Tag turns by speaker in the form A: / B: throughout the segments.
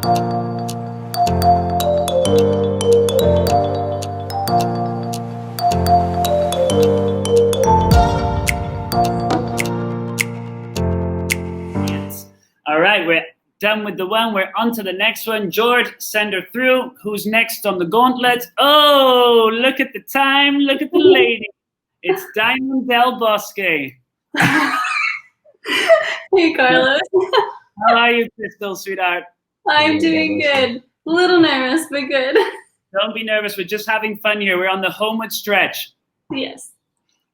A: All right, we're done with the one. We're on to the next one. George, send her through. Who's next on the gauntlet? Oh, look at the time. Look at the lady. It's Diamond Del Bosque.
B: Hey, Carlos.
A: How are you, Chrystal, sweetheart?
B: I'm doing good. A little nervous, but good.
A: Don't be nervous. We're just having fun here. We're on the homeward stretch.
B: Yes.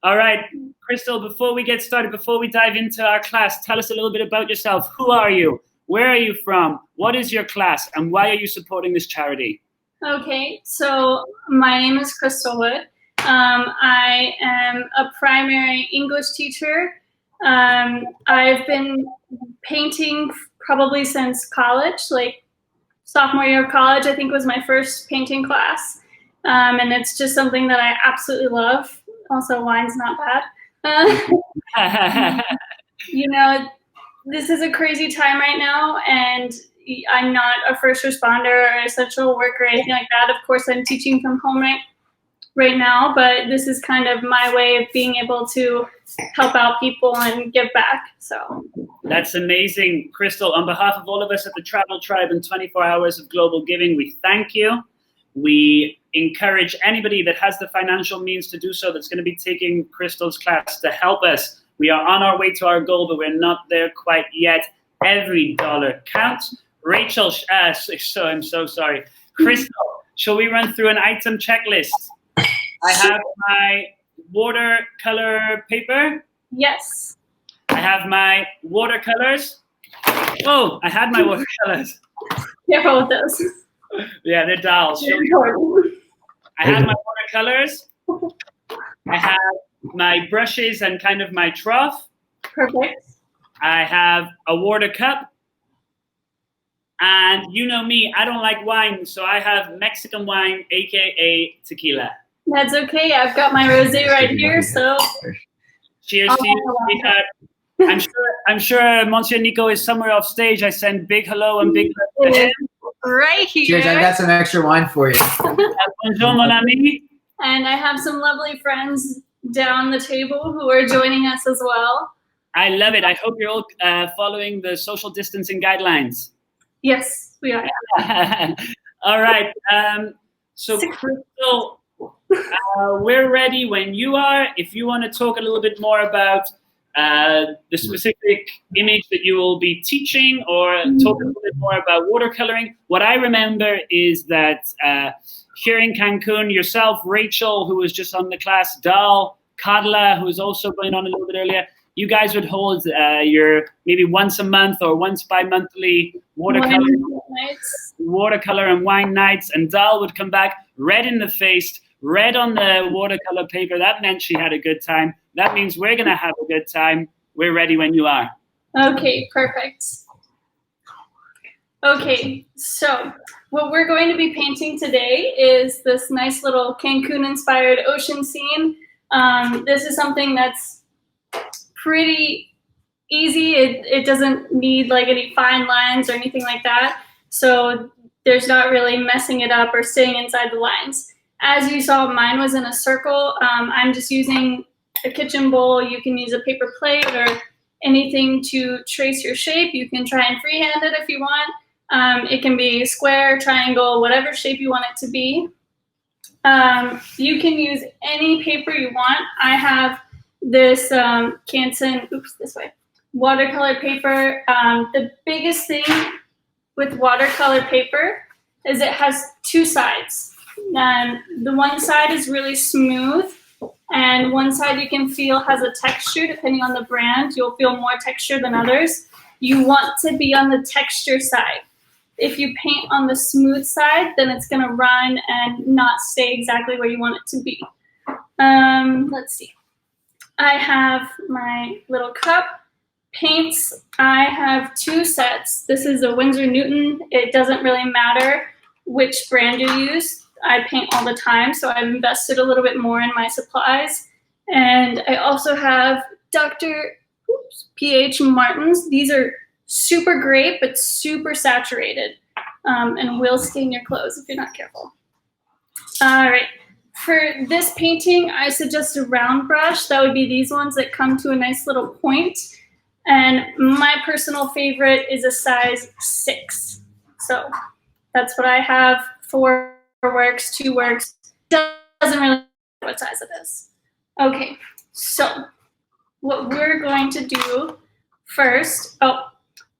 A: All right, Chrystal, before we get started, before we dive into our class, tell us a little bit about yourself. Who are you? Where are you from? What is your class? And why are you supporting this charity?
B: Okay, so my name is Chrystal Wood. I am a primary English teacher. I've been painting probably since college, like sophomore year of college, I think was my first painting class. And it's just something that I absolutely love. Also, wine's not bad. You know, this is a crazy time right now, and I'm not a first responder or essential worker or anything like that. Of course, I'm teaching from home right now, but this is kind of my way of being able to help out people and give back. So
A: that's amazing, Chrystal. On behalf of all of us at the Travel Tribe and 24 Hours of Global Giving, we thank you. We encourage anybody that has the financial means to do so that's going to be taking Chrystal's class to help us. We are on our way to our goal, but we're not there quite yet. Every dollar counts. Rachel, I'm so sorry. Chrystal, shall we run through an item checklist? I have my watercolor paper.
B: Yes.
A: I have my watercolors. Oh, I had my watercolors.
B: Careful with those.
A: Yeah, they're dolls. I have my watercolors. I have my brushes and kind of my trough.
B: Perfect.
A: I have a water cup. And you know me, I don't like wine, so I have Mexican wine, aka tequila.
B: That's okay. I've got my rosé right here, so
A: cheers to you, sweetheart. I'm sure Monsieur Nico is somewhere off stage. I send big hello and big love to him.
C: Right here.
D: Cheers, I've got some extra wine for you.
A: Bonjour, mon ami.
B: And I have some lovely friends down the table who are joining us as well.
A: I love it. I hope you're all following the social distancing guidelines.
B: Yes, we are.
A: All right. So, Chrystal, we're ready when you are. If you want to talk a little bit more about the specific image that you will be teaching, or talk a little bit more about watercoloring. What I remember is that here in Cancun, yourself, Rachel, who was just on the class, Dal, Kadla, who was also going on a little bit earlier, you guys would hold your maybe once a month or once bi-monthly watercolor and wine nights, and Dal would come back red in the face, red on the watercolor paper. That meant she had a good time. That means we're going to have a good time. We're ready when you are.
B: Okay, perfect. Okay, so what we're going to be painting today is this nice little Cancun-inspired ocean scene. This is something that's pretty easy. It doesn't need like any fine lines or anything like that. So there's not really messing it up or staying inside the lines. As you saw, mine was in a circle. I'm just using a kitchen bowl. You can use a paper plate or anything to trace your shape. You can try and freehand it if you want. It can be square, triangle, whatever shape you want it to be. You can use any paper you want. I have this Canson, watercolor paper. The biggest thing with watercolor paper is it has two sides. The one side is really smooth, and one side you can feel has a texture. Depending on the brand, you'll feel more texture than others. You want to be on the texture side. If you paint on the smooth side, then it's going to run and not stay exactly where you want it to be. Let's see. I have my little cup. Paints, I have two sets. This is a Winsor Newton. It doesn't really matter which brand you use. I paint all the time, so I've invested a little bit more in my supplies. And I also have Dr. P.H. Martin's. These are super great, but super saturated. and will stain your clothes if you're not careful. All right. For this painting, I suggest a round brush. That would be these ones that come to a nice little point. And my personal favorite is a size 6. So that's what I have. 4 works, 2 works. Doesn't really matter what size it is. Okay, so what we're going to do first,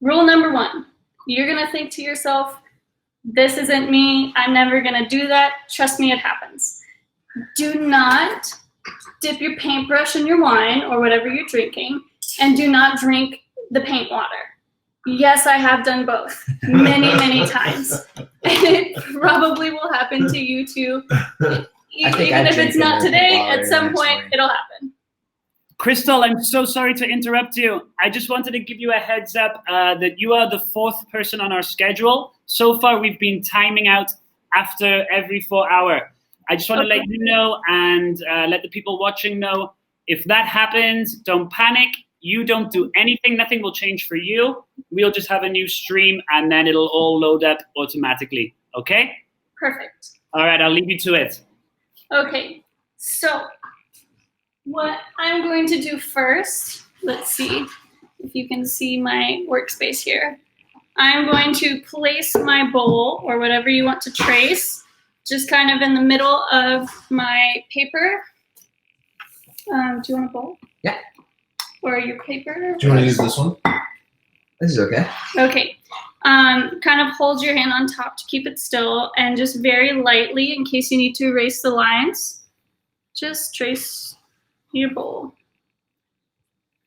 B: rule number 1. You're gonna think to yourself, this isn't me, I'm never gonna do that. Trust me, it happens. Do not dip your paintbrush in your wine or whatever you're drinking, and do not drink the paint water. Yes, I have done both many, many times. And it probably will happen to you too. Even if it's not today, at some point it'll happen.
A: Chrystal, I'm so sorry to interrupt you. I just wanted to give you a heads up that you are the 4th person on our schedule. So far, we've been timing out after every 4 hour. I just want to let you know and let the people watching know, if that happens, don't panic. You don't do anything. Nothing will change for you. We'll just have a new stream, and then it'll all load up automatically. Okay?
B: Perfect.
A: All right, I'll leave you to it.
B: Okay, so what I'm going to do first, let's see if you can see my workspace here. I'm going to place my bowl, or whatever you want to trace, just kind of in the middle of my paper. Do you want a bowl?
D: Yeah.
B: Or your paper?
C: Do you want to use this one?
D: This is okay.
B: Okay. Kind of hold your hand on top to keep it still, and just very lightly, in case you need to erase the lines, just trace your bowl.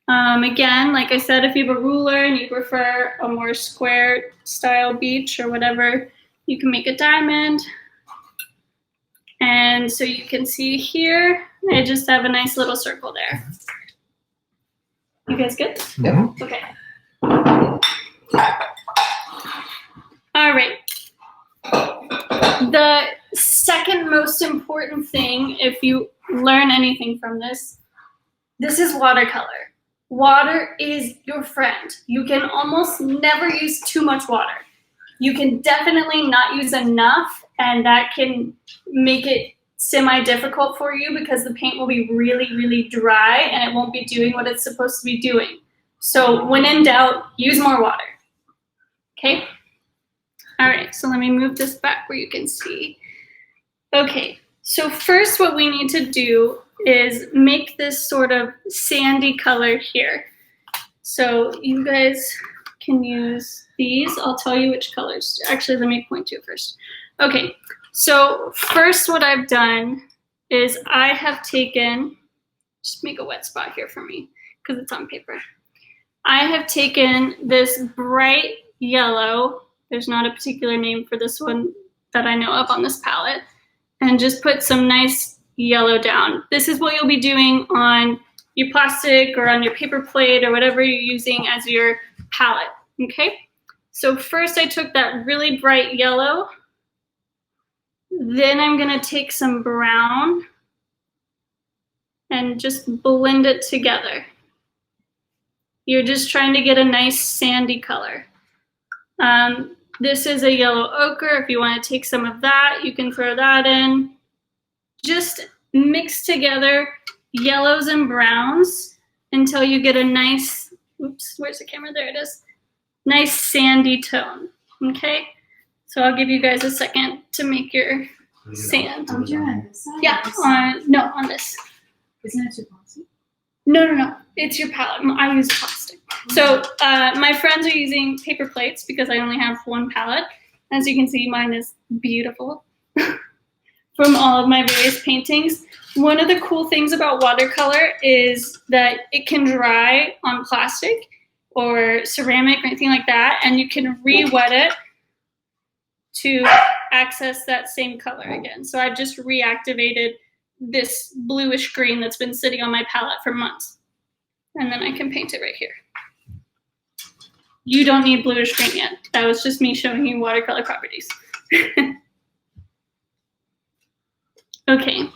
B: Again, like I said, if you have a ruler and you prefer a more square style beach or whatever, you can make a diamond. And so you can see here, I just have a nice little circle there. You guys good?
D: Yeah.
B: Okay. All right. The second most important thing, if you learn anything from this is watercolor. Water is your friend. You can almost never use too much water. You can definitely not use enough, and that can make it semi-difficult for you because the paint will be really, really dry and it won't be doing what it's supposed to be doing. So when in doubt, use more water. Okay? All right, so let me move this back where you can see. Okay, so first what we need to do is make this sort of sandy color here. So you guys can use these. I'll tell you which colors. Actually, let me point to it first. Okay, so first what I've done is I have taken, just make a wet spot here for me because it's on paper. I have taken this bright yellow, there's not a particular name for this one that I know of on this palette, and just put some nice yellow down. This is what you'll be doing on your plastic or on your paper plate or whatever you're using as your palette, okay? So first I took that really bright yellow, then I'm gonna take some brown and just blend it together. You're just trying to get a nice sandy color. This is a yellow ochre. If you want to take some of that, you can throw that in. Just mix together yellows and browns until you get a nice, oops, where's the camera? There it is. Nice sandy tone, okay? So I'll give you guys a second to make your sand.
E: Oh, you're on this side?
B: Yeah, no, on this.
E: Isn't it too glossy?
B: No. It's your palette. I use plastic. So my friends are using paper plates because I only have one palette. As you can see, mine is beautiful from all of my various paintings. One of the cool things about watercolor is that it can dry on plastic or ceramic or anything like that, and you can re-wet it to access that same color again. So I've just reactivated this bluish green that's been sitting on my palette for months. And then I can paint it right here. You don't need bluish green yet. That was just me showing you watercolor properties. Okay,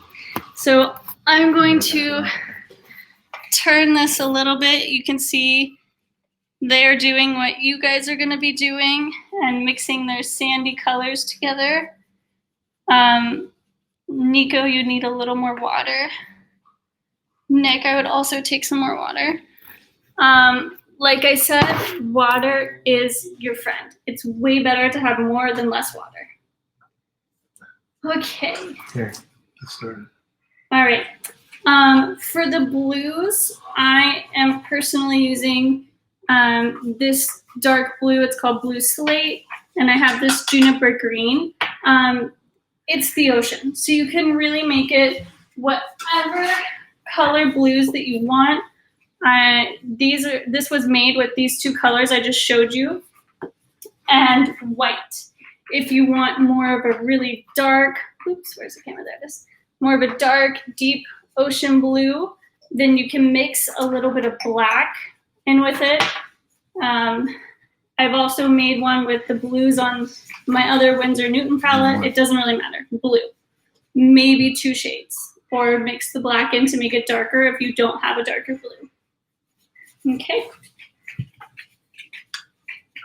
B: so I'm going to turn this a little bit. You can see they're doing what you guys are going to be doing and mixing their sandy colors together. Nico, you need a little more water. Nick, I would also take some more water. Like I said, water is your friend. It's way better to have more than less water. Okay.
C: Here, let's start.
B: All right. For the blues, I am personally using this dark blue. It's called Blue Slate, and I have this juniper green. It's the ocean, so you can really make it whatever color blues that you want. This was made with these two colors I just showed you, and white. If you want more of a really dark, oops, where's the camera? There it is. More of a dark, deep ocean blue, then you can mix a little bit of black in with it. I've also made one with the blues on my other Winsor Newton palette. It doesn't really matter. Blue. Maybe 2 shades. Or mix the black in to make it darker if you don't have a darker blue. Okay.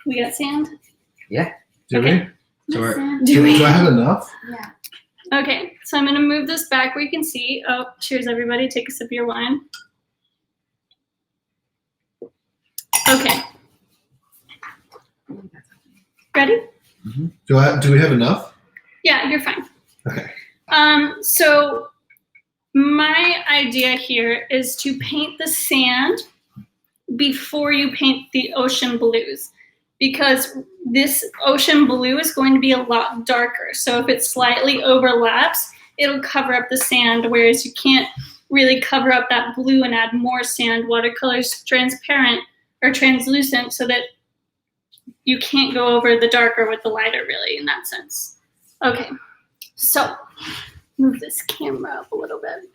B: We got sand?
D: Yeah.
C: Do
B: Okay.
C: we? So
B: Do we?
C: do I have enough?
E: Yeah.
B: Okay, so I'm gonna move this back where you can see. Oh, cheers everybody, take a sip of your wine. Okay. Ready?
C: Do we have enough?
B: Yeah, you're fine.
C: Okay.
B: So my idea here is to paint the sand before you paint the ocean blues, because this ocean blue is going to be a lot darker. So if it slightly overlaps, it'll cover up the sand, whereas you can't really cover up that blue and add more sand. Watercolor's transparent or translucent, so that you can't go over the darker with the lighter, really, in that sense. Okay, so move this camera up a little bit.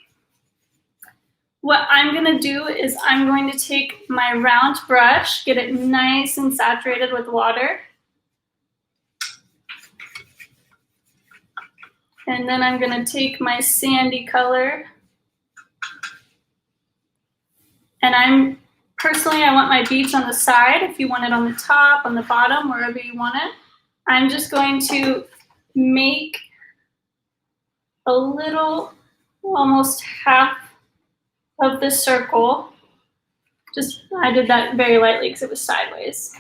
B: What I'm gonna do is I'm going to take my round brush, get it nice and saturated with water. And then I'm gonna take my sandy color. And personally, I want my beach on the side. If you want it on the top, on the bottom, wherever you want it. I'm just going to make a little, almost half of the circle. I did that very lightly because it was sideways,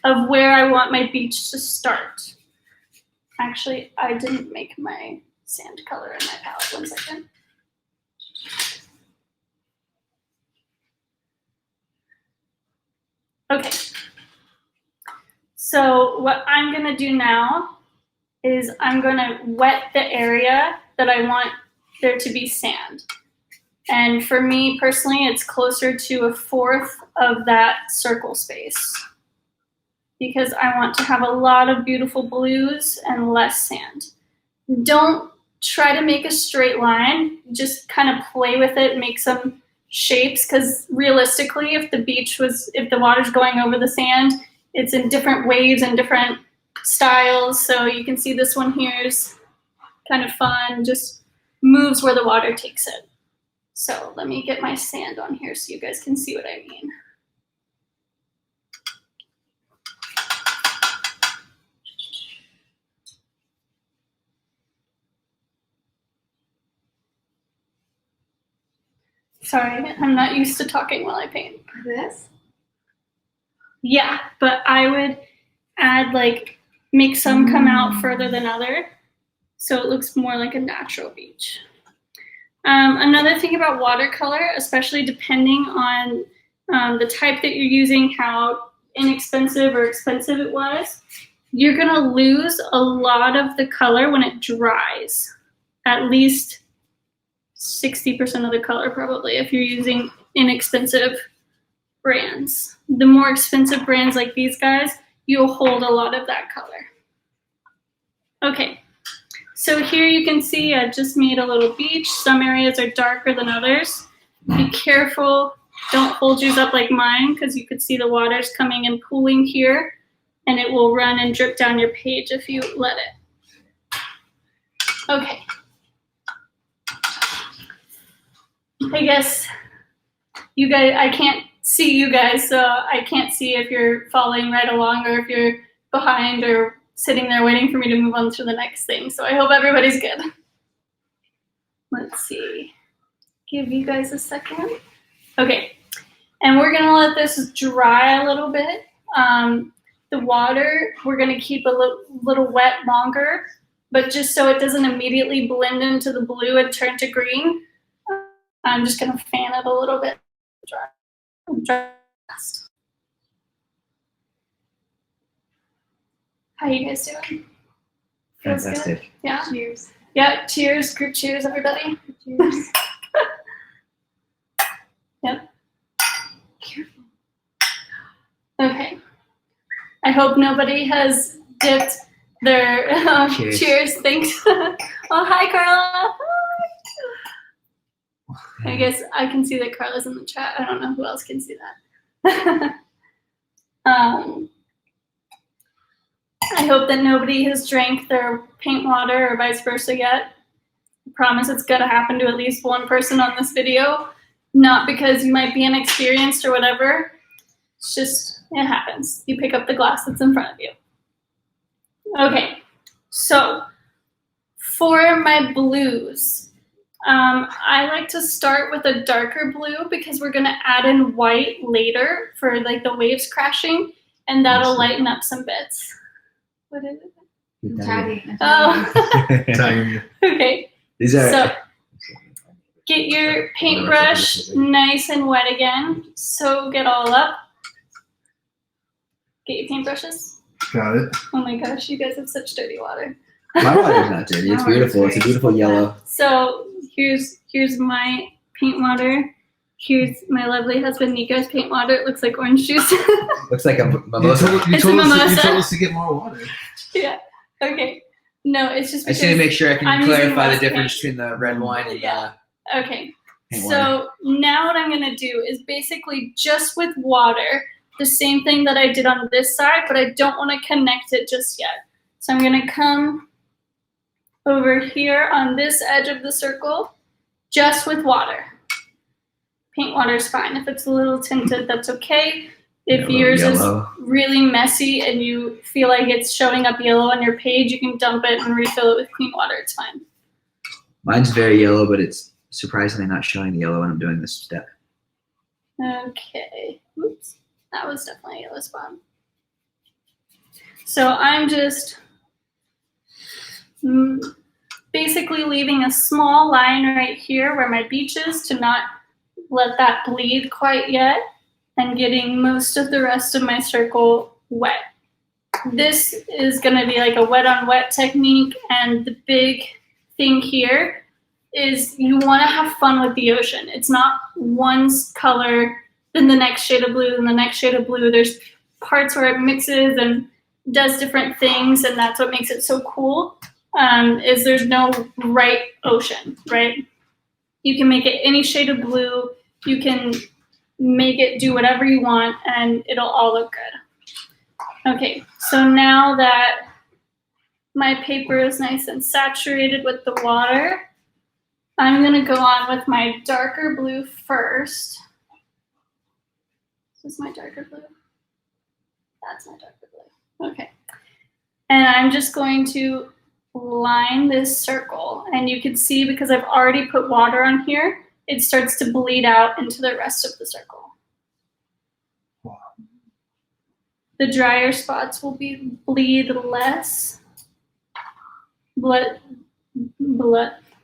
B: of where I want my beach to start. Actually, I didn't make my sand color in my palette. 1 second. Okay. So what I'm gonna do now is I'm gonna wet the area that I want there to be sand. And for me personally, it's closer to 1/4 of that circle space, because I want to have a lot of beautiful blues and less sand. Don't try to make a straight line, just kind of play with it, make some shapes, because realistically, if the water's going over the sand, it's in different waves and different styles. So you can see this one here is kind of fun, just moves where the water takes it. So let me get my sand on here so you guys can see what I mean. Sorry, I'm not used to talking while I paint.
E: This?
B: Yeah, but I would add, make some come out further than other, so it looks more like a natural beach. Another thing about watercolor, especially depending on the type that you're using, how inexpensive or expensive it was, you're gonna lose a lot of the color when it dries. At least 60% of the color probably, if you're using inexpensive brands. The more expensive brands like these guys, you'll hold a lot of that color. Okay, so here you can see I just made a little beach. Some areas are darker than others. Be careful, don't hold yours up like mine, because you could see the water's coming and pooling here, and it will run and drip down your page if you let it. Okay. I guess you guys, I can't see you guys, so I can't see if you're following right along or if you're behind or sitting there waiting for me to move on to the next thing. So I hope everybody's good. Let's see. Give you guys a second. Okay. And we're gonna let this dry a little bit. The water, we're gonna keep a little wet longer, but just so it doesn't immediately blend into the blue and turn to green, I'm just gonna fan it a little bit. Dry. How you guys doing? Feels
D: Fantastic.
B: good? Yeah.
E: Cheers.
B: Yeah. Cheers. Group cheers, everybody.
E: Cheers.
B: Yep. Okay. I hope nobody has dipped their cheers. Thanks. Oh, hi, Carla. Hi. I guess I can see that Carla's in the chat. I don't know who else can see that. I hope that nobody has drank their paint water or vice versa yet. I promise it's going to happen to at least one person on this video. Not because you might be inexperienced or whatever. It's just, it happens. You pick up the glass that's in front of you. Okay, so for my blues, I like to start with a darker blue because we're gonna add in white later for like the waves crashing, and that'll lighten up some bits. What is it?
E: I'm tagging.
B: Oh,
C: Tagging you.
B: okay.
D: These are.
B: So get your paintbrush nice and wet again. Soak it all up. Get your paintbrushes.
C: Got it.
B: Oh my gosh, you guys have such dirty water.
D: My water's not dirty. It's beautiful. It's a beautiful yellow.
B: So here's my paint water. Here's my lovely husband Nico's paint water. It looks like orange juice.
D: Looks like a
C: You
D: mimosa.
C: told, you,
B: It's
C: told
B: a
C: us, you
B: mimosa.
C: told us to get more water.
B: Yeah. Okay. No, it's just
D: I
B: because.
D: just need to make sure I can
B: I'm using
D: clarify the
B: less
D: difference
B: paint.
D: between the red wine and
B: Yeah. Okay.
D: paint
B: So
D: water.
B: now what I'm gonna do is basically just with water, the same thing that I did on this side, but I don't want to connect it just yet. So I'm gonna come over here on this edge of the circle, just with water. Paint water is fine. If it's a little tinted, that's okay. If
D: Yellow,
B: yours
D: yellow.
B: is really messy and you feel like it's showing up yellow on your page, you can dump it and refill it with clean water. It's fine.
D: Mine's very yellow, but it's surprisingly not showing the yellow when I'm doing this step.
B: Okay. Oops. That was definitely a yellow spot. So I'm just basically leaving a small line right here where my beach is to not let that bleed quite yet, and getting most of the rest of my circle wet. This is going to be like a wet on wet technique, and the big thing here is you want to have fun with the ocean. It's not one color, then the next shade of blue, and the next shade of blue. There's parts where it mixes and does different things, and that's what makes it so cool, is there's no right ocean, right? You can make it any shade of blue. You can make it do whatever you want, and it'll all look good. Okay, so now that my paper is nice and saturated with the water, I'm gonna go on with my darker blue first. Is this my darker blue? That's my darker blue. Okay. And I'm just going to line this circle. And you can see, because I've already put water on here, it starts to bleed out into the rest of the circle.
C: Wow.
B: The drier spots will bleed less. But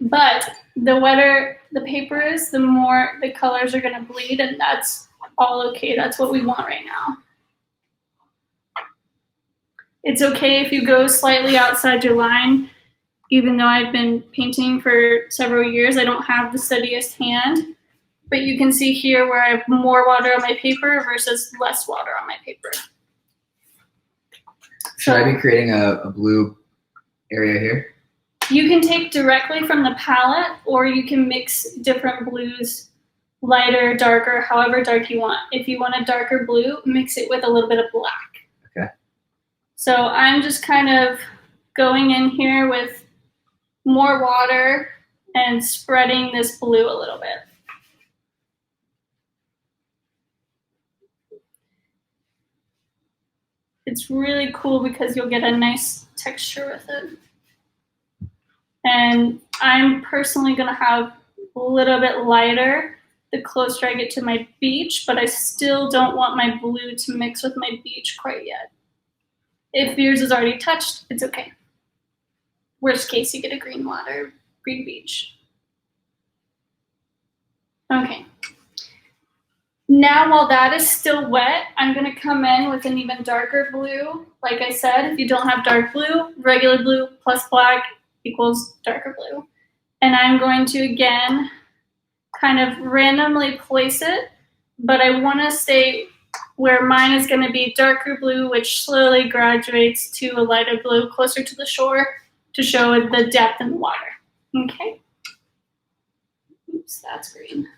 B: the wetter the paper is, the more the colors are gonna bleed, and that's all okay. That's what we want right now. It's okay if you go slightly outside your line. Even though I've been painting for several years, I don't have the steadiest hand. But you can see here where I have more water on my paper versus less water on my paper.
D: Should I be creating a blue area here?
B: You can take directly from the palette, or you can mix different blues, lighter, darker, however dark you want. If you want a darker blue, mix it with a little bit of black.
D: Okay.
B: So I'm just kind of going in here with more water and spreading this blue a little bit. It's really cool because you'll get a nice texture with it. And I'm personally gonna have a little bit lighter the closer I get to my beach, but I still don't want my blue to mix with my beach quite yet. If yours is already touched, it's okay. Worst case, you get a green water, green beach. Okay. Now, while that is still wet, I'm gonna come in with an even darker blue. Like I said, if you don't have dark blue, regular blue plus black equals darker blue. And I'm going to, again, kind of randomly place it, but I wanna stay where mine is gonna be darker blue, which slowly graduates to a lighter blue closer to the shore to show the depth in the water, okay? Oops, that's green.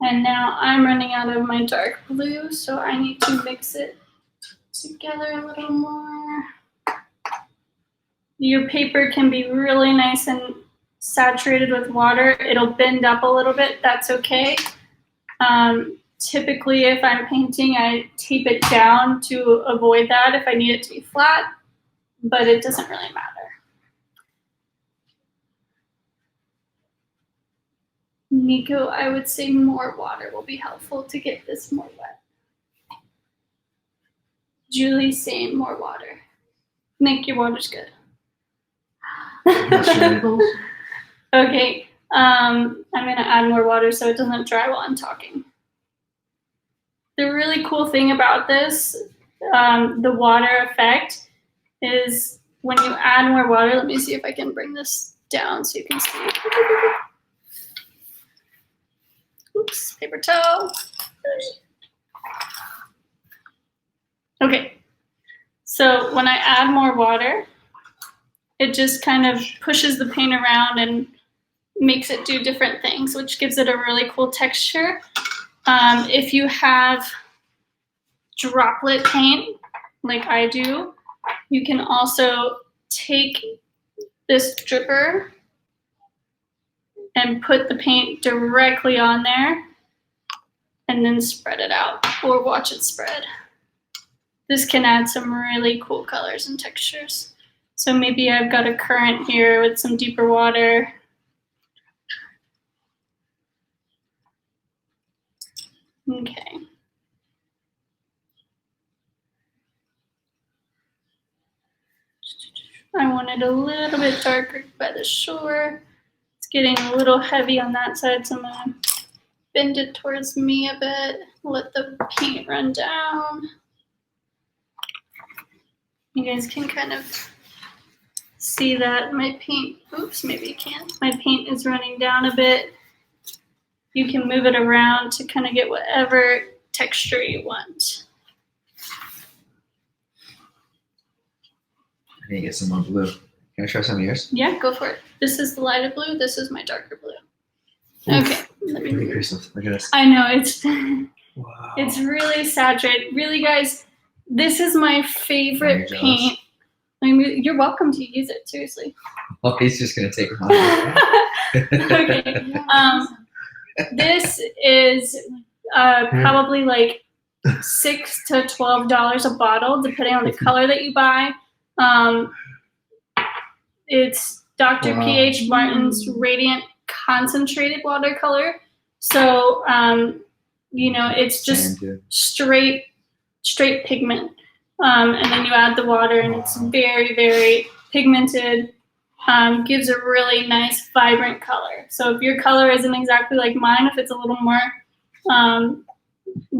B: And now I'm running out of my dark blue, so I need to mix it together a little more. Your paper can be really nice and saturated with water. It'll bend up a little bit, that's okay. Typically, if I'm painting, I tape it down to avoid that if I need it to be flat, but it doesn't really matter. Nico, I would say more water will be helpful to get this more wet. Julie, saying more water. Nick, your water's good. Okay, I'm gonna add more water so it doesn't dry while I'm talking. The really cool thing about this, the water effect, is when you add more water, let me see if I can bring this down so you can see. Oops, paper towel. Okay, so when I add more water, it just kind of pushes the paint around and makes it do different things, which gives it a really cool texture. If you have droplet paint, like I do, you can also take this dripper and put the paint directly on there and then spread it out or watch it spread. This can add some really cool colors and textures. So maybe I've got a current here with some deeper water. Okay. I want it a little bit darker by the shore. It's getting a little heavy on that side, so I'm gonna bend it towards me a bit, let the paint run down. You guys can kind of see that my paint, oops, maybe you can't. My paint is running down a bit. You can move it around to kind of get whatever texture you want.
D: I need to get some more blue. Can I try some of yours?
B: Yeah, go for it. This is the lighter blue. This is my darker blue.
D: Oof.
B: Okay, let me
D: Pretty
B: move.
D: crystal. Look at this.
B: I know, it's
C: Wow.
B: it's really saturated. Really, guys, this is my favorite
D: jealous.
B: paint. I mean, you're welcome to use it, seriously.
D: Oh, he's just gonna take it home.
B: Okay. This is probably like $6 to $12 a bottle, depending on the color that you buy. It's Dr.
C: Wow.
B: P.H. Martin's Radiant Concentrated Watercolor. So, you know, it's just straight pigment. And then you add the water and it's very, very pigmented. Gives a really nice, vibrant color. So if your color isn't exactly like mine, if it's a little more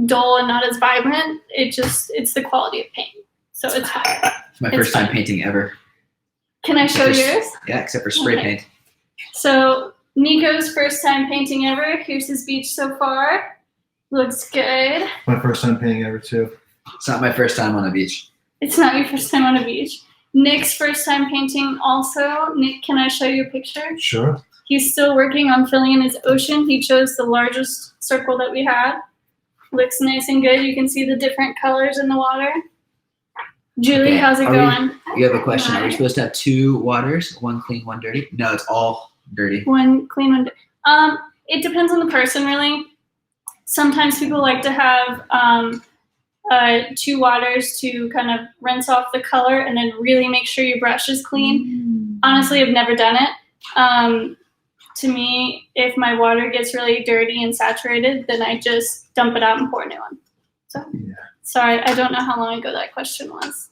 B: dull and not as vibrant, it's the quality of paint. So it's fine.
D: It's my first time painting ever.
B: Can I show yours?
D: Yeah, except for spray paint.
B: So Nico's first time painting ever. Here's his beach so far. Looks good.
C: My first time painting ever too.
D: It's not my first time on a beach.
B: It's not your first time on a beach. Nick's first time painting also. Nick, can I show you a picture?
C: Sure.
B: He's still working on filling in his ocean. He chose the largest circle that we had. Looks nice and good. You can see the different colors in the water. Julie,
D: Okay,
B: how's it going?
D: You have a question. Are we supposed to have two waters? One clean, one dirty? No, it's all dirty.
B: One clean, one it depends on the person, really. Sometimes people like to have 2 waters to kind of rinse off the color, and then really make sure your brush is clean. Honestly, I've never done it. To me, if my water gets really dirty and saturated, then I just dump it out and pour a new one. So, sorry, I don't know how long ago that question was.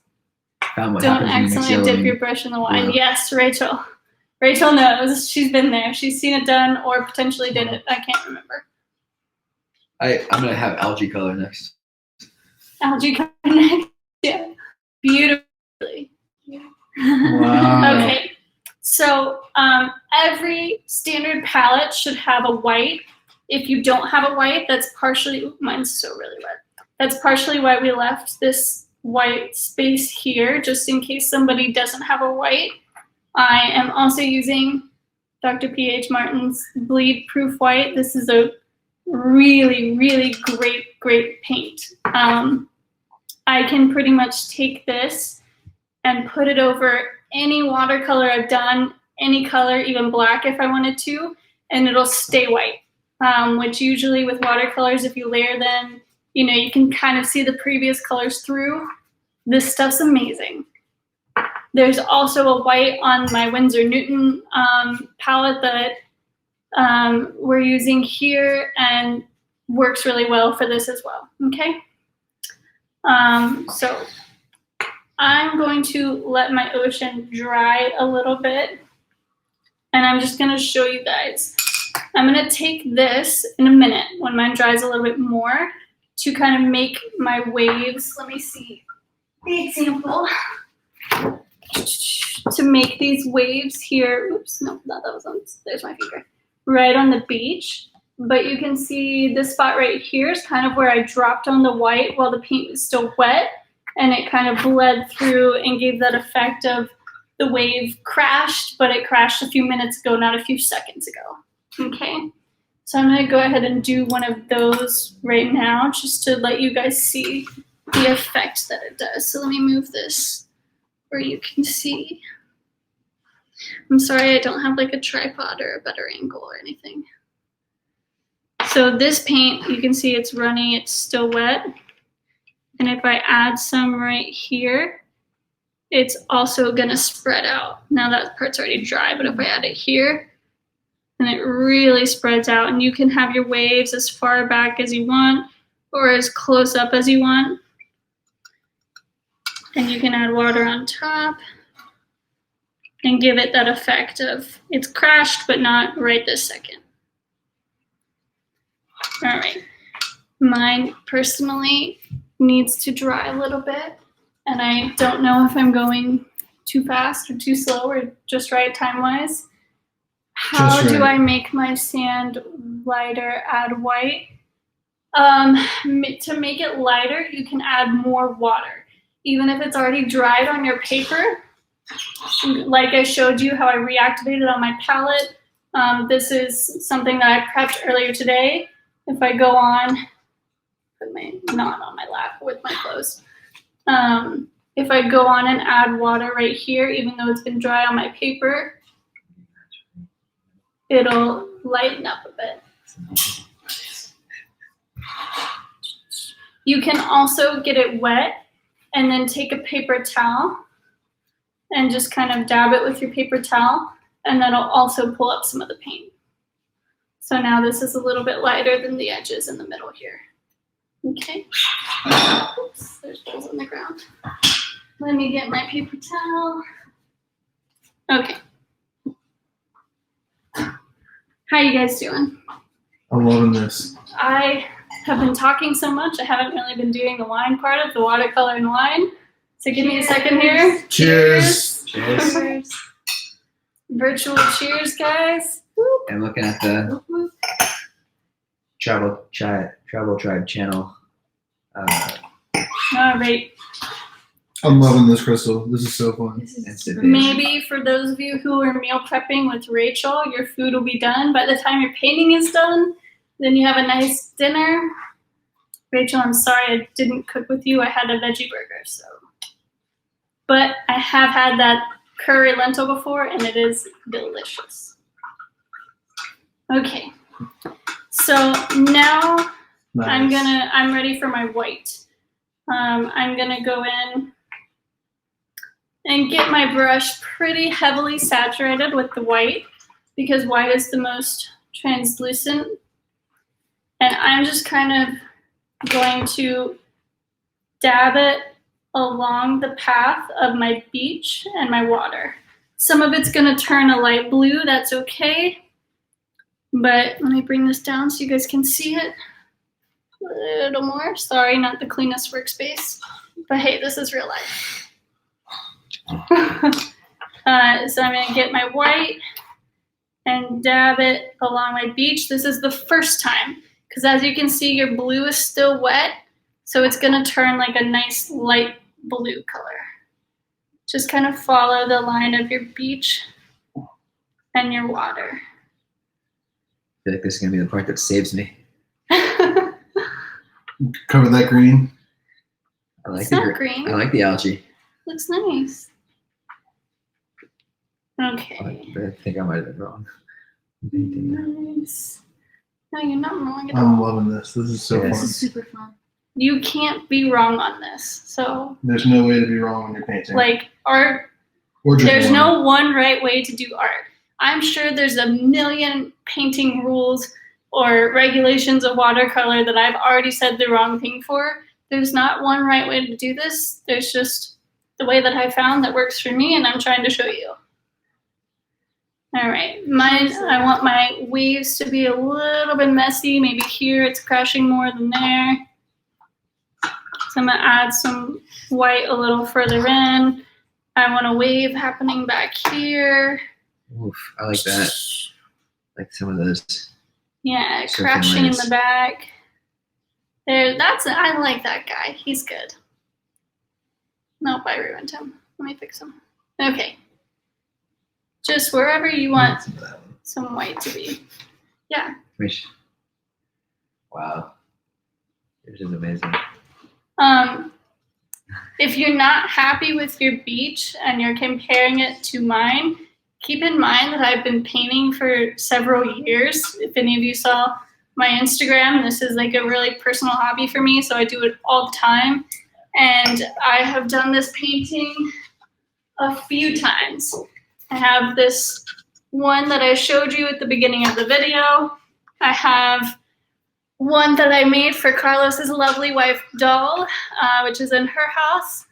D: Found what
B: Don't
D: happens when you mix
B: accidentally
D: yellow
B: dip
D: and
B: your brush in the wine.
D: oil.
B: Yes, Rachel. Rachel knows. She's been there. She's seen it done or potentially did it. I can't remember.
D: I'm gonna have algae color next.
B: Algae color next. Yeah. Beautifully.
C: Wow.
B: Okay. So every standard palette should have a white. If you don't have a white, that's partially, ooh, mine's so really wet. That's partially why we left this white space here, just in case somebody doesn't have a white. I am also using Dr. P.H. Martin's Bleed Proof White. This is a really, really great paint. I can pretty much take this and put it over any watercolor I've done, any color, even black if I wanted to, and it'll stay white. Which usually with watercolors, if you layer them, you know, you can kind of see the previous colors through. This stuff's amazing. There's also a white on my Winsor Newton palette that we're using here and works really well for this as well, okay? So I'm going to let my ocean dry a little bit, and I'm just gonna show you guys. I'm gonna take this in a minute when mine dries a little bit more to kind of make my waves. Let me see the example. To make these waves here, oops, no, that was on, there's my finger, right on the beach. But you can see this spot right here is kind of where I dropped on the white while the paint was still wet, and it kind of bled through and gave that effect of the wave crashed, but it crashed a few minutes ago, not a few seconds ago, okay? So I'm gonna go ahead and do one of those right now just to let you guys see the effect that it does. So let me move this where you can see. I'm sorry I don't have like a tripod or a better angle or anything. So this paint, you can see it's running, it's still wet. And if I add some right here, it's also gonna spread out. Now that part's already dry, but if I add it here, and it really spreads out, and you can have your waves as far back as you want or as close up as you want. And you can add water on top and give it that effect of it's crashed, but not right this second. All right, mine personally needs to dry a little bit, and I don't know if I'm going too fast or too slow or just right time-wise. How do I make my sand lighter, add white? To make it lighter, you can add more water. Even if it's already dried on your paper, like I showed you how I reactivated on my palette. This is something that I prepped earlier today. If I go on, put my, not on my lap with my clothes. If I go on and add water right here, even though it's been dry on my paper, it'll lighten up a bit. You can also get it wet and then take a paper towel and just kind of dab it with your paper towel, and that'll also pull up some of the paint. So now this is a little bit lighter than the edges in the middle here. Okay. Oops, there's holes on the ground. Let me get my paper towel. Okay. How you guys doing?
C: I'm loving this.
B: I have been talking so much, I haven't really been doing the wine part of the watercolor and wine. So give me a second here.
C: Cheers.
B: Cheers. Virtual cheers, guys.
D: I'm looking at the Travel Tribe channel.
B: All right.
C: I'm loving this, Crystal. This is so fun.
B: Maybe for those of you who are meal prepping with Rachel, your food will be done. By the time your painting is done, then you have a nice dinner. Rachel, I'm sorry I didn't cook with you. I had a veggie burger, so. But I have had that curry lentil before, and it is delicious. Okay, so now
C: Nice.
B: I'm ready for my white. I'm gonna go in and get my brush pretty heavily saturated with the white because white is the most translucent. And I'm just kind of going to dab it along the path of my beach and my water. Some of it's gonna turn a light blue, that's okay. But let me bring this down so you guys can see it a little more. Sorry, not the cleanest workspace, but hey, this is real life. So I'm gonna get my white and dab it along my beach. This is the first time, because as you can see, your blue is still wet, so it's gonna turn like a nice light blue color. Just kind of follow the line of your beach and your water.
D: I feel like this is gonna be the part that saves me.
C: Cover that green.
D: I like
B: It's
D: the
B: not green.
D: I like the algae.
B: Looks nice. Okay.
D: But I think I might have been wrong. Painting that.
B: Nice. No, you're not wrong at all.
C: I'm loving this. This is so
D: Yeah,
C: fun.
E: This is super fun.
B: You can't be wrong on this. So,
C: There's no way to be wrong when you're painting.
B: like, art,
C: or drinking
B: there's
C: wine.
B: no one right way to do art. I'm sure there's a million painting rules or regulations of watercolor that I've already said the wrong thing for. There's not one right way to do this. There's just the way that I found that works for me, and I'm trying to show you. All right, mine, I want my waves to be a little bit messy. Maybe here it's crashing more than there. So I'm gonna add some white a little further in. I want a wave happening back here.
D: Oof, I like that. Like some of those.
B: Yeah,
D: Surfing
B: crashing in
D: waves.
B: the back. There, I like that guy. He's good. Nope, I ruined him. Let me fix him. Okay. Just wherever you want some white to be. Yeah.
D: Wow. Yours is amazing.
B: If you're not happy with your beach and you're comparing it to mine, keep in mind that I've been painting for several years. If any of you saw my Instagram, this is like a really personal hobby for me, so I do it all the time. And I have done this painting a few times. I have this one that I showed you at the beginning of the video. I have one that I made for Carlos's lovely wife, Doll, which is in her house.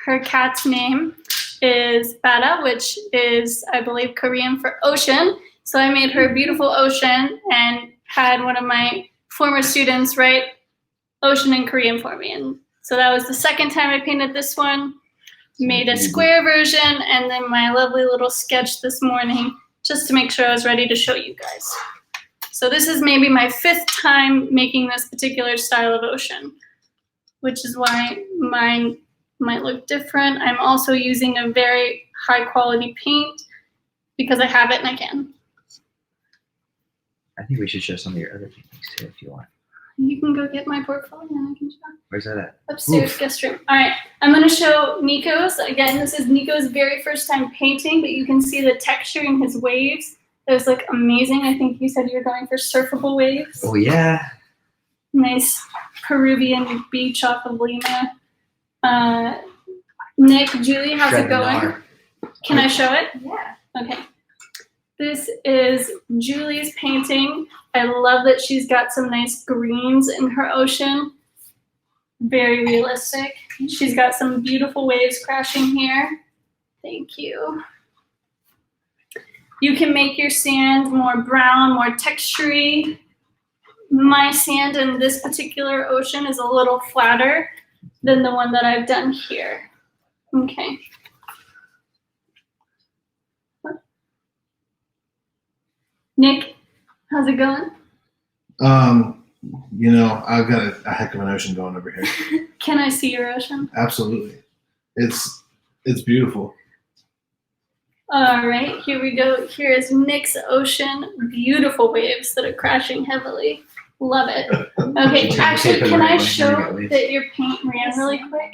B: Her cat's name is Bada, which is, I believe, Korean for ocean. So I made her a beautiful ocean and had one of my former students write ocean in Korean for me. And so that was the second time I painted this one. Made a square version, and then my lovely little sketch this morning, just to make sure I was ready to show you guys. So this is maybe my 5th time making this particular style of ocean, which is why mine might look different. I'm also using a very high quality paint because I have it and I can.
D: I think we should show some of your other paintings too if you want.
B: You can go get my portfolio and I can show.
D: Where's that at?
B: Upstairs guest room. All right, I'm gonna show Nico's. Again, this is Nico's very first time painting, but you can see the texture in his waves. It was like amazing. I think you said you were going for surfable waves.
D: Oh yeah.
B: Nice Peruvian beach off of Lima. Nick, Julie, how's it going? Can I show it?
E: Yeah.
B: Okay. This is Julie's painting. I love that she's got some nice greens in her ocean. Very realistic. She's got some beautiful waves crashing here. Thank you. You can make your sand more brown, more textury. My sand in this particular ocean is a little flatter than the one that I've done here. Okay. Nick, how's it going?
C: You know, I've got a heck of an ocean going over here.
B: Can I see your ocean?
C: Absolutely. It's beautiful.
B: All right, here we go. Here is Nick's ocean. Beautiful waves that are crashing heavily. Love it. Okay, actually, can I show that your paint ran really quick?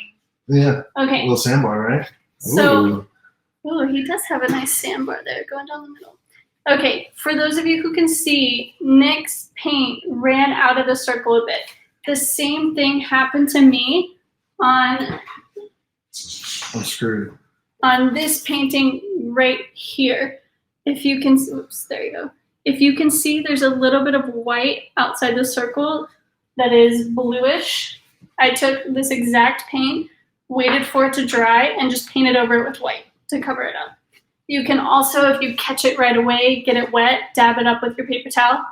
C: Yeah. A
B: Okay,
C: little sandbar, right?
B: so, oh, he does have a nice sandbar there going down the middle. Okay, for those of you who can see, Nick's paint ran out of the circle a bit. the same thing happened to me on
C: I'm screwed.
B: on this painting right here. If you can, oops, there you go. If you can see, there's a little bit of white outside the circle that is bluish. I took this exact paint, waited for it to dry, and just painted over it with white to cover it up. You can also, if you catch it right away, get it wet, dab it up with your paper towel.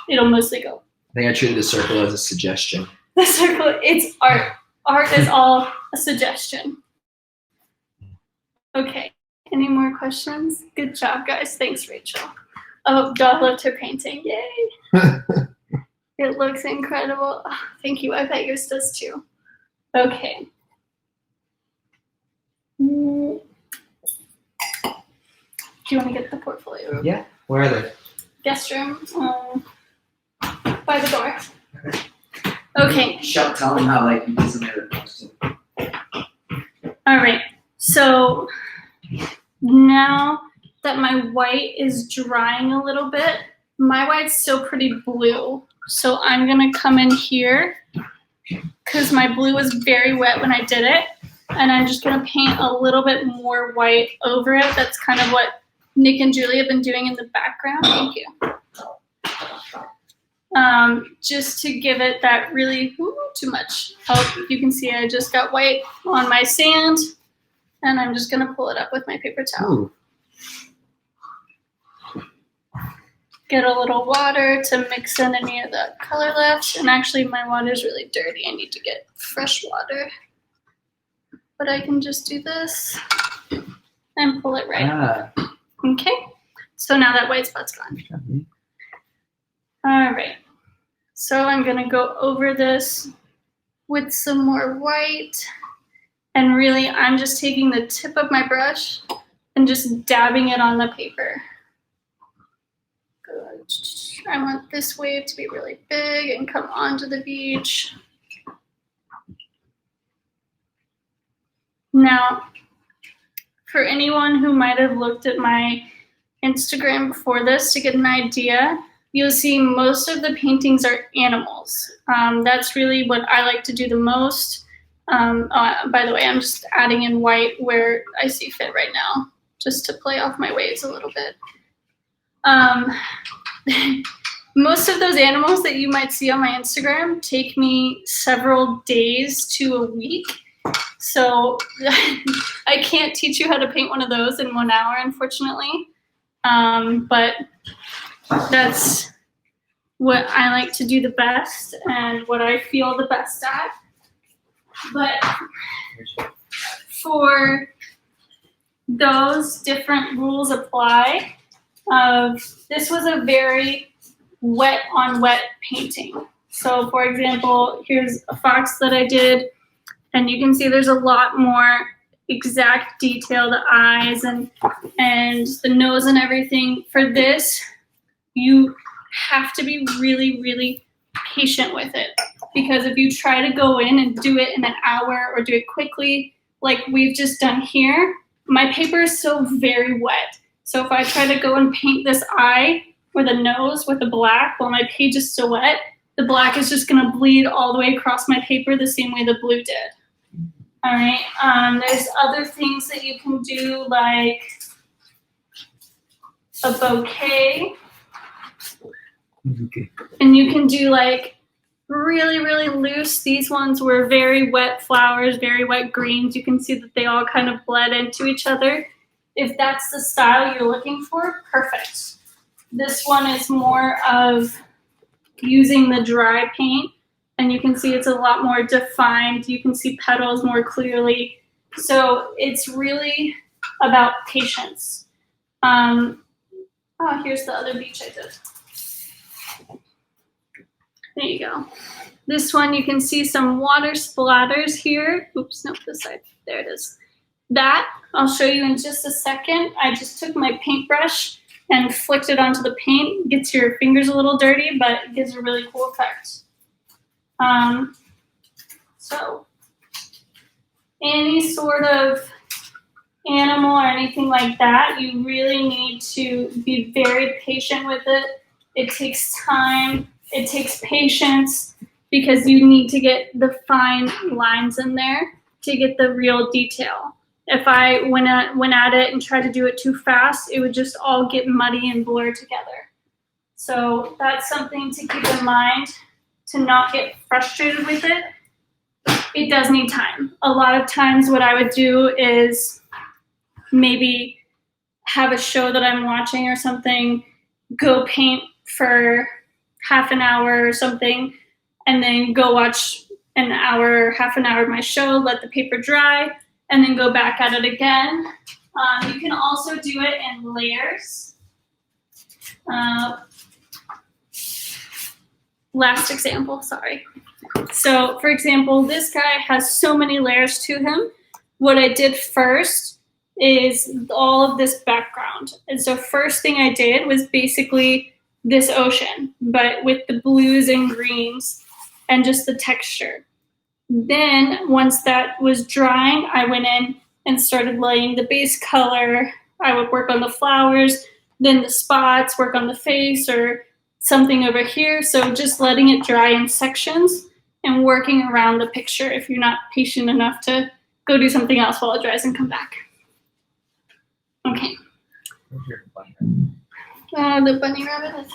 B: It'll mostly go.
D: I think I treated the circle as a suggestion.
B: The circle, it's art. Art is all a suggestion. Okay, any more questions? Good job, guys. Thanks, Rachel. Oh, Dot loved her painting. Yay. It looks incredible. Oh, thank you. I bet yours does too. Okay. Do you want to get the portfolio?
D: Yeah. Where are they?
B: Guest room. By the door. Okay.
D: Tell them how like you did some other question.
B: All right. So now that my white is drying a little bit, my white's still pretty blue. So I'm gonna come in here because my blue was very wet when I did it. And I'm just gonna paint a little bit more white over it. That's kind of what Nick and Julie have been doing in the background. Thank you. Just to give it that really, too much. Oh, you can see I just got white on my sand. And I'm just gonna pull it up with my paper towel.
D: Ooh.
B: Get a little water to mix in any of the color left. And actually my water's really dirty. I need to get fresh water. But I can just do this and pull it right up. Okay, so now that white spot's gone. All right, so I'm gonna go over this with some more white. And really, I'm just taking the tip of my brush and just dabbing it on the paper. Good. I want this wave to be really big and come onto the beach. Now, for anyone who might have looked at my Instagram before this to get an idea, you'll see most of the paintings are animals. That's really what I like to do the most. By the way, I'm just adding in white where I see fit right now, just to play off my waves a little bit. Most of those animals that you might see on my Instagram take me several days to a week. So I can't teach you how to paint one of those in 1 hour, unfortunately. But that's what I like to do the best and what I feel the best at. But for those, different rules apply. This was a very wet on wet painting. So for example, here's a fox that I did, and you can see there's a lot more exact detail, the eyes and the nose and everything. For this, you have to be really, really patient with it. Because if you try to go in and do it in an hour or do it quickly, like we've just done here, my paper is so very wet. So if I try to go and paint this eye or the nose with the black while my page is still wet, the black is just gonna bleed all the way across my paper the same way the blue did. All right, there's other things that you can do, like a bouquet.
D: Okay.
B: And you can do like really, really loose. These ones were very wet flowers, very wet greens. You can see that they all kind of bled into each other. If that's the style you're looking for, perfect. This one is more of using the dry paint, and you can see it's a lot more defined. You can see petals more clearly. So it's really about patience. Oh, here's the other beach I did. There you go. This one, you can see some water splatters here. Oops, no, this side. There it is. That, I'll show you in just a second. I just took my paintbrush and flicked it onto the paint. Gets your fingers a little dirty, but it gives a really cool effect. So, any sort of animal or anything like that, you really need to be very patient with it. It takes time. It takes patience. because you need to get the fine lines in there to get the real detail. If I went at it and tried to do it too fast, it would just all get muddy and blur together. So that's something to keep in mind, to not get frustrated with it. It does need time. A lot of times what I would do is maybe have a show that I'm watching or something, go paint for half an hour or something, and then go watch an hour, half an hour of my show, let the paper dry, and then go back at it again. You can also do it in layers. Last example, sorry. So for example, this guy has so many layers to him. What I did first is all of this background. And so first thing I did was basically this ocean, but with the blues and greens and just the texture. Then once that was drying, I went in and started laying the base color. I would work on the flowers, then the spots, work on the face or something over here. So just letting it dry in sections and working around the picture if you're not patient enough to go do something else while it dries and come back. Okay. The bunny rabbit, I think.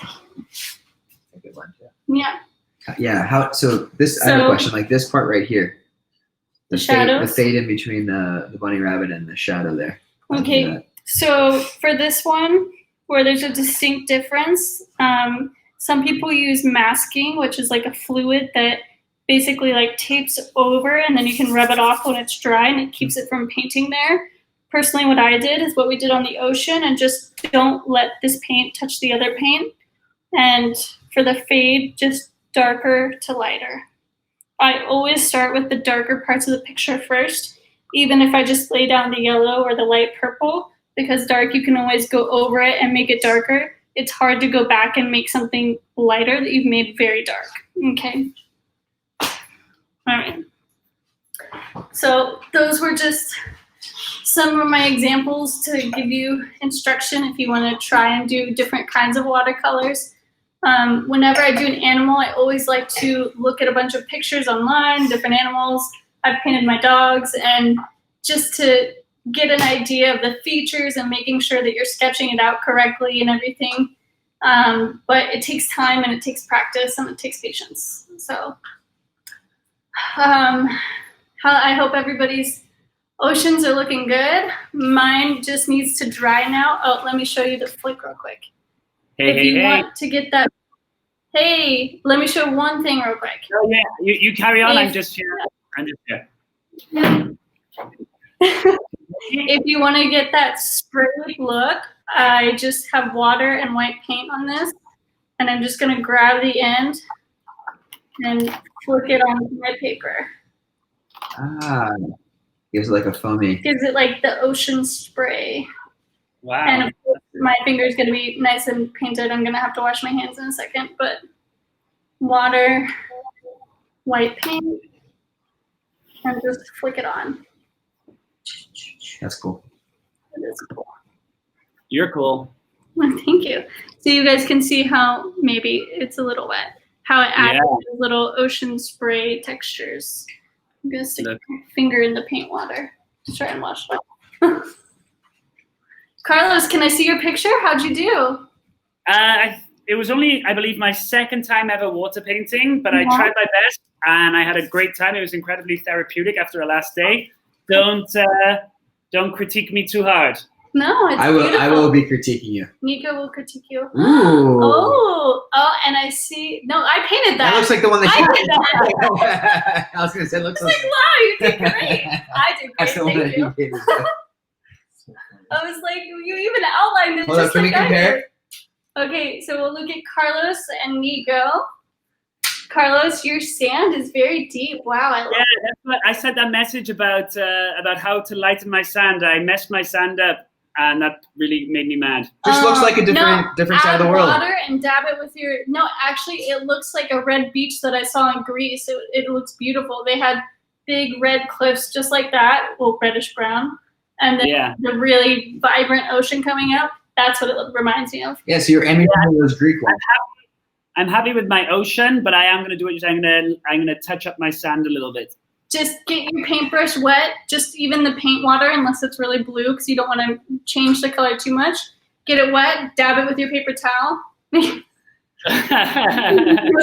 D: A good one,
B: Yeah.
D: Yeah. So this, I have a question. Like this part right here, the
B: shadows?
D: fade in between the bunny rabbit and the shadow there.
B: Okay. So for this one, where there's a distinct difference, some people use masking, which is like a fluid that basically like tapes over, and then you can rub it off when it's dry, and it keeps it from painting there. Personally, what I did is what we did on the ocean, and just don't let this paint touch the other paint. And for the fade, just darker to lighter. I always start with the darker parts of the picture first, even if I just lay down the yellow or the light purple, because dark you can always go over it and make it darker. It's hard to go back and make something lighter that you've made very dark. Okay. All right. So those were just some of my examples to give you instruction if you want to try and do different kinds of watercolors. Whenever I do an animal, I always like to look at a bunch of pictures online, different animals. I've painted my dogs, and just to get an idea of the features and making sure that you're sketching it out correctly and everything. But it takes time, and it takes practice, and it takes patience. So I hope everybody's oceans are looking good. Mine just needs to dry now. Oh, let me show you the flick real quick. If you want to get that, let me show one thing real quick.
A: Oh yeah, you carry on. I'm just here.
B: If you want to get that sprayed look, I just have water and white paint on this, and I'm just going to grab the end and flick it onto my paper.
D: Gives it like a foamy.
B: Gives it like the ocean spray.
A: Wow.
B: And of course, my finger is going to be nice and painted. I'm going to have to wash my hands in a second, but water, white paint, and just flick it on.
D: That's cool.
B: It is cool.
A: You're cool.
B: Well, thank you. So you guys can see how maybe it's a little wet, how it adds those little ocean spray textures. I'm going to stick my finger in the paint water to try and wash it off. Carlos, can I see your picture? How'd you do?
A: It was only, I believe, my second time ever water painting, but I tried my best, and I had a great time. It was incredibly therapeutic after a last day. Don't critique me too hard.
B: No, it's beautiful.
D: I will be critiquing you.
B: Nico will critique you.
D: Ooh.
B: Oh, and I see. No, I painted that.
D: That looks like the one that
B: I did that.
D: I was going to say, it looks
B: like, wow, you did great. I did great.
D: That's the one
B: Thank you.
D: did.
B: I was like, you even outlined it.
D: Hold
B: just
D: up, can
B: like
D: we compare?
B: Okay, so we'll look at Carlos and Nico. Carlos, your sand is very deep. Wow, I love it.
A: Yeah, that's what I said. That message about how to lighten my sand. I messed my sand up, and that really made me mad.
D: Just looks like a different side of the world.
B: Add water and dab it with your. No, actually, it looks like a red beach that I saw in Greece. It looks beautiful. They had big red cliffs just like that, well, reddish brown, and then the really vibrant ocean coming up. That's what it reminds me of.
D: Yeah, so you're emulating those Greek ones.
A: I'm happy with my ocean, but I am going to do it. I'm going to touch up my sand a little bit.
B: Just get your paintbrush wet, just even the paint water, unless it's really blue, because you don't want to change the color too much. Get it wet, dab it with your paper towel.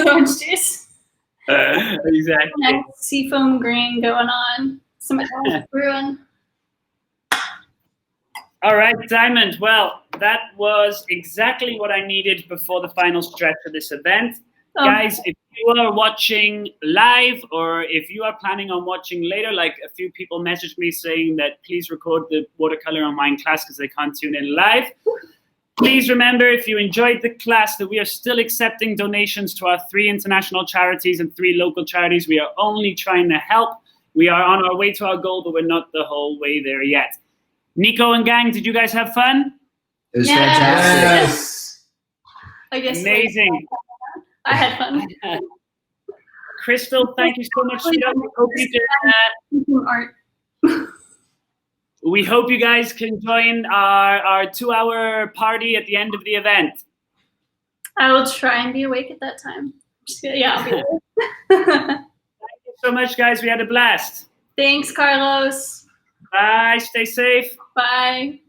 B: Orange juice.
A: Exactly.
B: Nice seafoam green going on. Some brewing.
A: All right, Diamond. Well, that was exactly what I needed before the final stretch of this event. Guys, if you are watching live or if you are planning on watching later, like a few people messaged me saying that please record the Watercolor Wine class because they can't tune in live. Please remember, if you enjoyed the class, that we are still accepting donations to our 3 international charities and 3 local charities. We are only trying to help. We are on our way to our goal, but we're not the whole way there yet. Nico and gang, did you guys have fun?
D: It was
B: Yes.
D: fantastic.
C: Yes.
B: I guess
A: Amazing.
B: I had fun.
A: Chrystal, thank you so much. We hope you guys can join our 2-hour party at the end of the event.
B: I will try and be awake at that time. Yeah, I'll be awake.
A: Thank you so much, guys. We had a blast.
B: Thanks, Carlos.
A: Bye. Stay safe.
B: Bye.